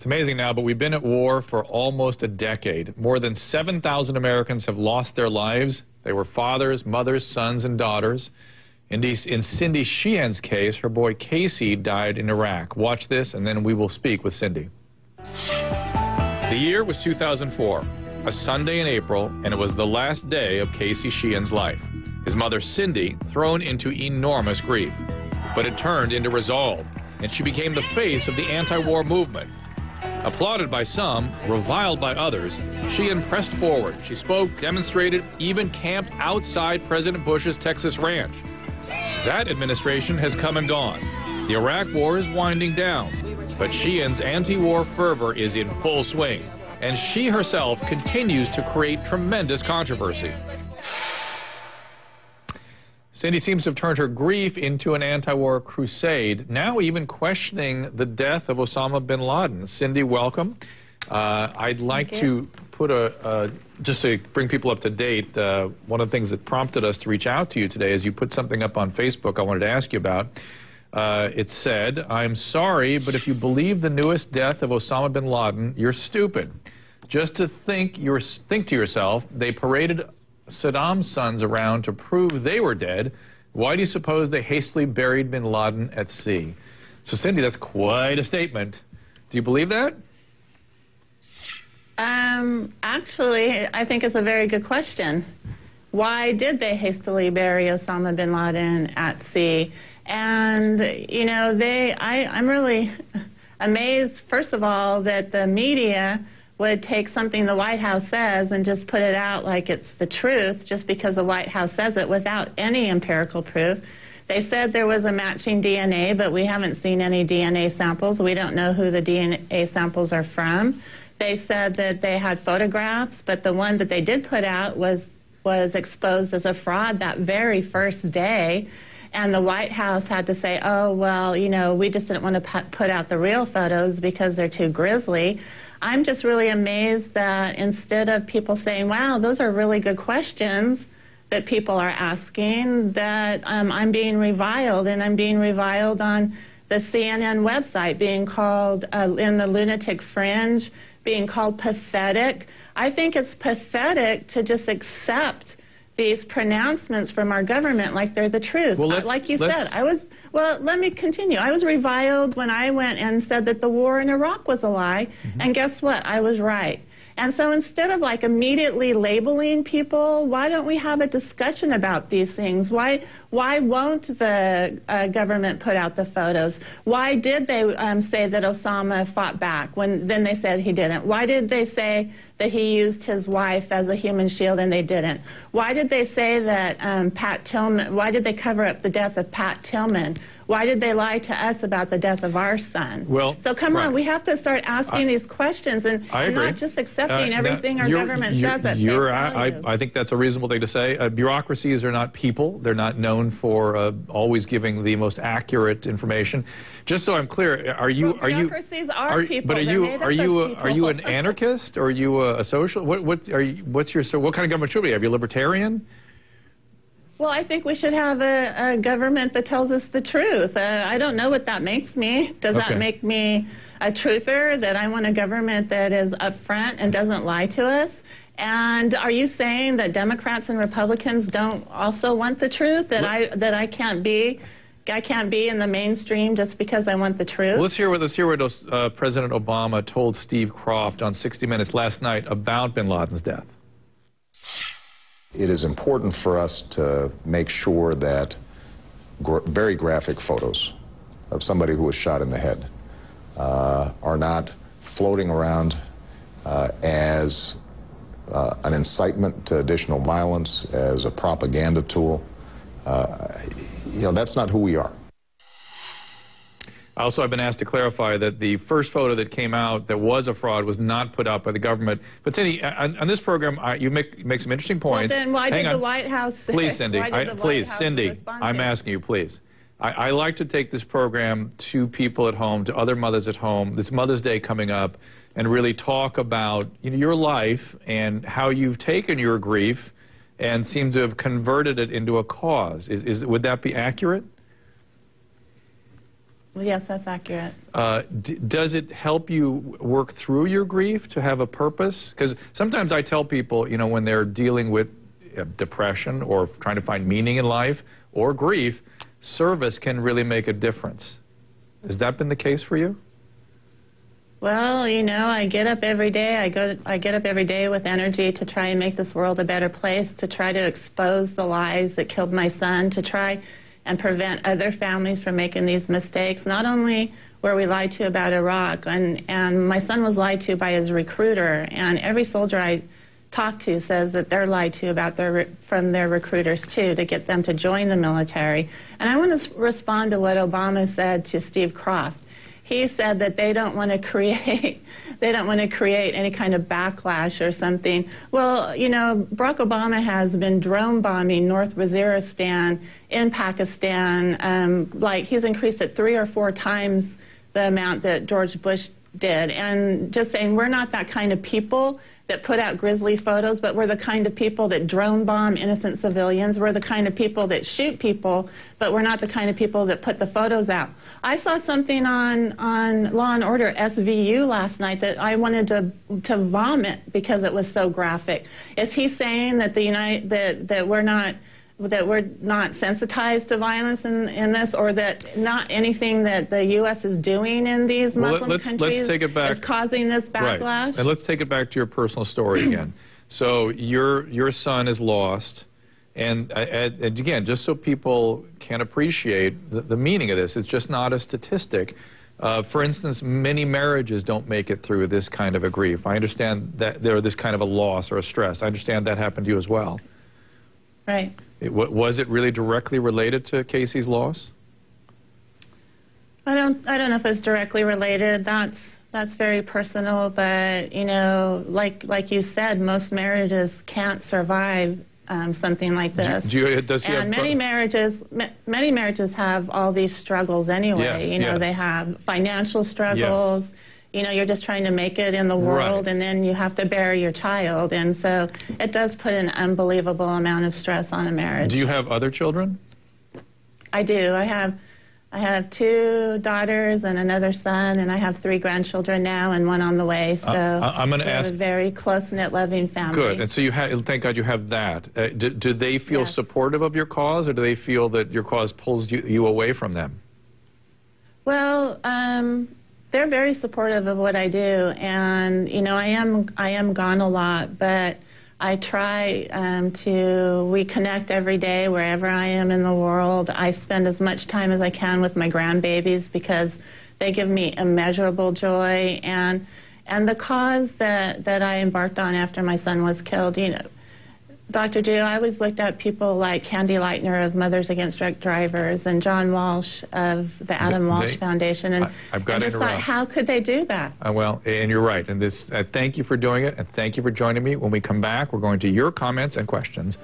It's amazing now, but we've been at war for almost a decade. More than 7,000 Americans have lost their lives. They were fathers, mothers, sons, and daughters. In Cindy Sheehan's case, her boy Casey died in Iraq. Watch this, and then we will speak with Cindy. The year was 2004, a Sunday in April, and it was the last day of Casey Sheehan's life. His mother, Cindy, thrown into enormous grief. But it turned into resolve, and she became the face of the anti-war movement. Applauded by some, reviled by others, Sheehan pressed forward. She spoke, demonstrated, even camped outside President Bush's Texas ranch. That administration has come and gone. The Iraq war is winding down, but Sheehan's anti-war fervor is in full swing, and she herself continues to create tremendous controversy. Cindy seems to have turned her grief into an anti-war crusade, now even questioning the death of Osama bin Laden. Cindy, welcome. I'd like to put just to bring people up to date, one of the things that prompted us to reach out to you today is you put something up on Facebook I wanted to ask you about. It said, "I'm sorry, but if you believe the newest death of Osama bin Laden, you're stupid. Just to think to yourself, they paraded Saddam's sons around to prove they were dead. Why do you suppose they hastily buried bin Laden at sea?" So, Cindy, that's quite a statement. Do you believe that? Actually, I think it's a very good question. Why did they hastily bury Osama bin Laden at sea? And, you know, I'm really amazed, first of all, that the media would take something the White House says and just put it out like it's the truth just because the White House says it without any empirical proof. They said there was a matching DNA, but we haven't seen any DNA samples. We don't know who the DNA samples are from. They said that they had photographs, but the one that they did put out was exposed as a fraud that very first day. And the White House had to say, oh, well, you know, we just didn't want to put out the real photos because they're too grisly. I'm just really amazed that instead of people saying, wow, those are really good questions that people are asking, that I'm being reviled, and I'm being reviled on the CNN website, being called in the lunatic fringe, being called pathetic. I think it's pathetic to just accept these pronouncements from our government like they're the truth. Well, like you said, well, let me continue. I was reviled when I went and said that the war in Iraq was a lie, and guess what? I was right. And so instead of like immediately labeling people, why don't we have a discussion about these things? Why won't the government put out the photos? Why did they say that Osama fought back when then they said he didn't? Why did they say that he used his wife as a human shield and they didn't? Why did they say that Pat Tillman, why did they cover up the death of Pat Tillman? Why did they lie to us about the death of our son? Well, so come on, we have to start asking these questions and not just accepting everything our government says at face value. I think that's a reasonable thing to say. Bureaucracies are not people. They're not known for always giving the most accurate information. Just so I'm clear, bureaucracies are people. But are you an anarchist? Or are you a social? What kind of government should we have? Are you libertarian? Well, I think we should have a government that tells us the truth. I don't know what that makes me. Does that make me a truther, that I want a government that is upfront and doesn't lie to us? And are you saying that Democrats and Republicans don't also want the truth, that I can't be in the mainstream just because I want the truth? Well, let's hear what President Obama told Steve Croft on 60 Minutes last night about bin Laden's death. It is important for us to make sure that very graphic photos of somebody who was shot in the head are not floating around as an incitement to additional violence, as a propaganda tool. You know, that's not who we are. Also, I've been asked to clarify that the first photo that came out that was a fraud was not put out by the government. But Cindy, on this program, you make some interesting points. Well, then why did the White House say? Please, Cindy. Cindy, I'm asking you, please. I like to take this program to people at home, to other mothers at home. This Mother's Day coming up, and really talk about your life and how you've taken your grief and seem to have converted it into a cause. Would that be accurate? Yes, that's accurate. Does it help you work through your grief to have a purpose? Because sometimes I tell people, you know, when they're dealing with depression or trying to find meaning in life or grief, service can really make a difference. Has that been the case for you? Well, you know, I get up every day. I get up every day with energy to try and make this world a better place, to try to expose the lies that killed my son, to try and prevent other families from making these mistakes. Not only were we lied to about Iraq, and my son was lied to by his recruiter, and every soldier I talk to says that they're lied to about from their recruiters too, to get them to join the military. And I want to respond to what Obama said to Steve Croft. He said that they don't want to create any kind of backlash or something. Well, you know, Barack Obama has been drone bombing North Waziristan in Pakistan. Like, he's increased it 3 or 4 times the amount that George Bush did. And just saying, we're not that kind of people that put out grisly photos, but we're the kind of people that drone bomb innocent civilians. We're the kind of people that shoot people, but we're not the kind of people that put the photos out. I saw something on Law and Order SVU last night that I wanted to vomit because it was so graphic. Is he saying that that we're not sensitized to violence in this, or that not anything that the U.S. is doing in these Muslim countries is causing this backlash? Right. And let's take it back to your personal story again. So your son is lost, and again, just so people can appreciate the meaning of this, it's just not a statistic. For instance, many marriages don't make it through this kind of a grief. I understand that there this kind of a loss or a stress. I understand that happened to you as well. Right. Was it really directly related to Casey's loss? I don't know if it's directly related. That's very personal, but you know, like you said, most marriages can't survive something like this. Many marriages have all these struggles anyway. Yes, you know, yes. They have financial struggles. Yes. You know, you're just trying to make it in the world, Right. and then you have to bury your child. And so it does put an unbelievable amount of stress on a marriage. Do you have other children? I do. I have 2 daughters and another son, and I have 3 grandchildren now and 1 on the way. So I'm going to ask. We have a very close-knit, loving family. Good. And so you have, thank God you have that. Do they feel Yes. supportive of your cause, or do they feel that your cause pulls you away from them? Well, they're very supportive of what I do, and you know, I am gone a lot, but I try we connect every day wherever I am in the world. I spend as much time as I can with my grandbabies because they give me immeasurable joy, and the cause that I embarked on after my son was killed, you know, Dr. Drew, I always looked at people like Candy Lightner of Mothers Against Drunk Drivers and John Walsh of the Adam Walsh Foundation, and I just thought, how could they do that? Well, and you're right. And thank you for doing it, and thank you for joining me. When we come back, we're going to your comments and questions.